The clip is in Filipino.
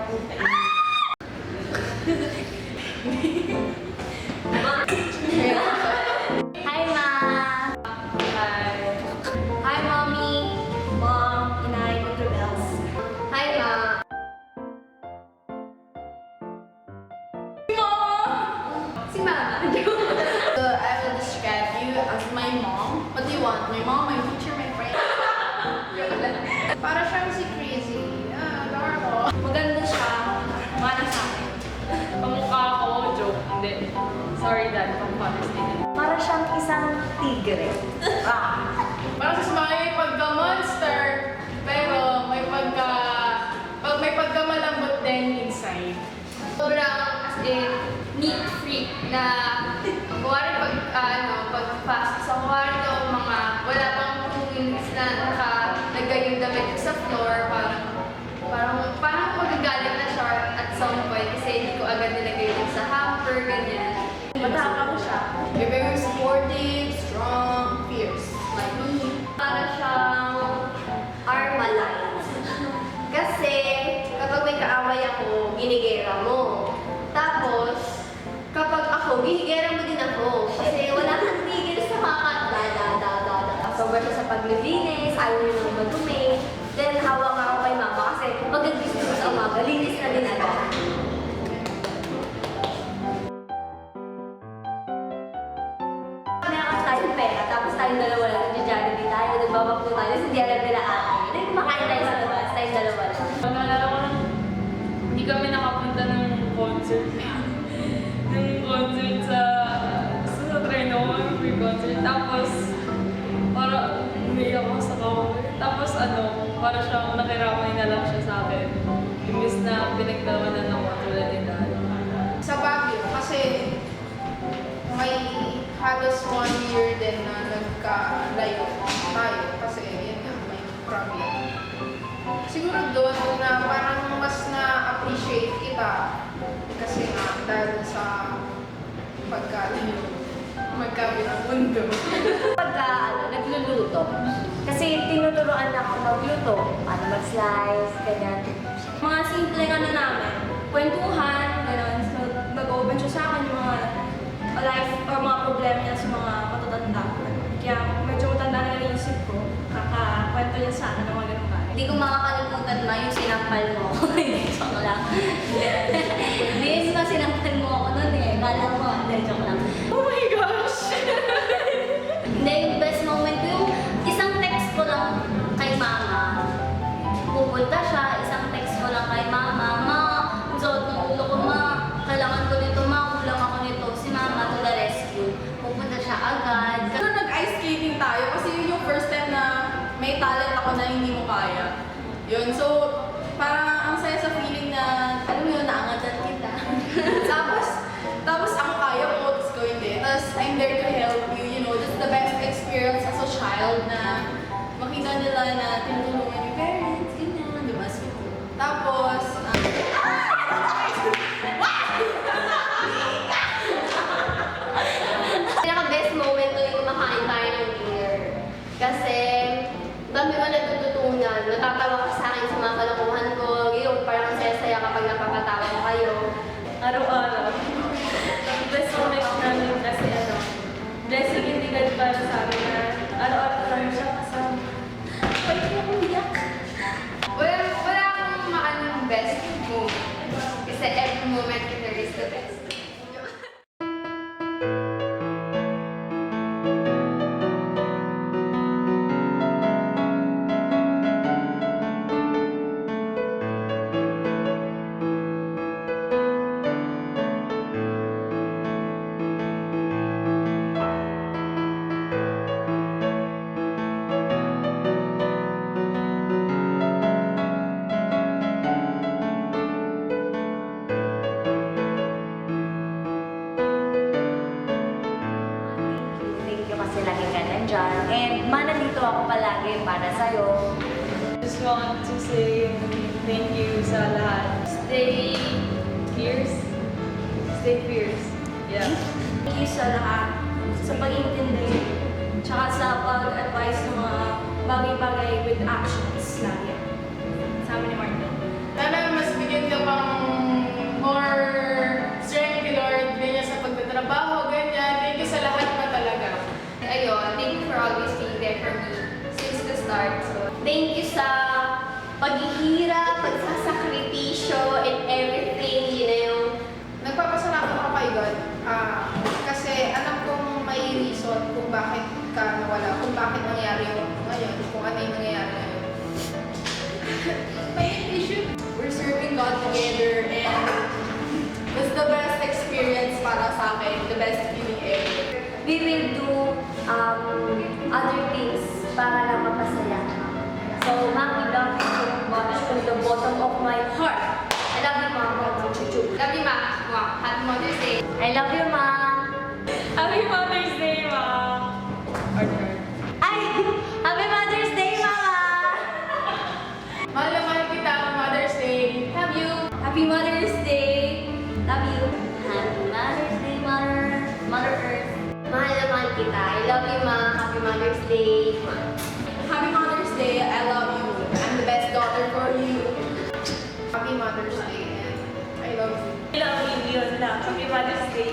Hi, Ma! Hi! Hi, Mommy! Mom, Inay, Bells. Hi, Ma! Si Mama! I will describe you as my mom. What do you want? My mom, my teacher, my friend? Para siyang si Crazy. Adorable. Maganda siya. Mana sa akin. Kamukha ko, joke. Hindi. Sorry, Dad. Pang Father's Day. Para siyang isang tigre. Parang sa may pagka-monster, pero may pagka-malambot din inside. Sobrang as in neat freak na kuwari pagpasok sa kwarto, mga wala pang 2 minutes na nakalagay yung damit ko sa floor, parang magagalit na siya at some point kasi hindi ko agad nilagay yung sa hamper, ganyan. Matapang siya. You're very supportive, strong, fierce. Like me. Para siyang Armalite. Kasi kapag may kaaway ako, ginigera mo. Tapos, kapag ako, ginigera mo din ako. Kasi wala kang tigil sa kakadada. Sobrang siya sa paglilinis, ayaw niyo naman madumi. Then, hawak ako kay Mama kasi pag-agising ko sa umaga, linis na din agad. Meron tayong pera, tapos tayong dalawa lang, nag-jollibee tayo, nagbabakto tayo, tapos hindi alam nila ate. Then, kumakain tayo sa labas, tayong dalawa lang. Naalala ko lang, hindi kami nakapunta ng concert. Ng concert sa Treno, free concert. Tapos, para umiyak ako sa cover. Tapos para siyang nakiramay na lang siya sa akin. Imbis na pinagdalawanan ng Wonderland ni Dad. Sa Baguio, kasi may halos 1 year din na nagkalayo tayo kasi yun nga, may problem. Siguro doon na parang mas na-appreciate kita kasi nga dahil sa pagkalayo, magkabilang mundo. Pagka nagluluto, kasi tinuturoan na ako magluto, paano mag-slice, ganyan. Mga simpleng namin, kwentuhan, gano'n. So, nag-open siya sa akin yung mga life or mga problema niya sa mga matatanda. Kaya medyo matanda na naisip ko, kakakwento niya sa akin ng mga ganun bagay. Hindi ko makakalimutan ma yung sinampal mo. Hindi, joke lang. Hindi, sinampal mo ako nun eh. Kala mo, hindi, joke lang. Oh my gosh! Hindi, yung best moment ko yung isang text ko lang kay Mama. Pupunta siya, isang text ko lang kay Mama. Ma, ang suot ng ulo ko, Ma. Kailangan ko nito, Ma. Kulang ako nito. Si Mama to the rescue. Pupunta siya agad. Nung nag-ice skating tayo, kasi yun yung first time na may talent ako na hindi mo kaya. Yun, so parang ang saya sa feeling na, alam mo yun, naangatan kita. tapos ako kaya ko, tapos ko hindi. Tapos I'm there to help you, you know, that's the best experience as a child na makita nila na tinutulungan yung parents, ganyan, diba? Tapos, Pinaka-best moment ko yung kumakain tayo ng dinner. Kasi, dami ko natututunan. Natatawa ka sa akin sa mga kalokohan ko. Yun, parang saya-saya kapag napapatawa ko kayo. Araw-araw. Ang best moment namin kasi blessing hindi God para sa amin na araw-araw lang siya kasama. Pwede ko umiyak. Wala akong maanong best moment. Kasi every moment there is the best. Thank you kasi lagi ka nandyan. And manandito ako palagi para sa'yo. Just want to say thank you sa lahat. Stay fierce. Stay fierce. Yeah. Thank you sa lahat. Sa pag-intindi. Tsaka sa pag-advise ng mga bagay-bagay with actions lagi. Sa amin ni Martin. sana mas bigyan ka pang best feeling ever. We will do other things para lang mapasaya. So, Mom, we love you so much from the bottom of my heart. I love you, Mom. Love you, Ma. Wow. Happy Mother's Day. I love you, Mom. Happy Mother's Day, Mom! Ay! Happy Mother's Day, Mama! Mahal na mahal kita, Mother's Day. Love you. Happy Mother's Day! Love you. Happy Mother's Day, Mother Earth. Mahal na mahal kita. I love you, Ma. Happy Mother's Day. Happy Mother's Day. I love you. I'm the best daughter for you. Happy Mother's Day. I love you. I love you, Leon. Happy Mother's Day.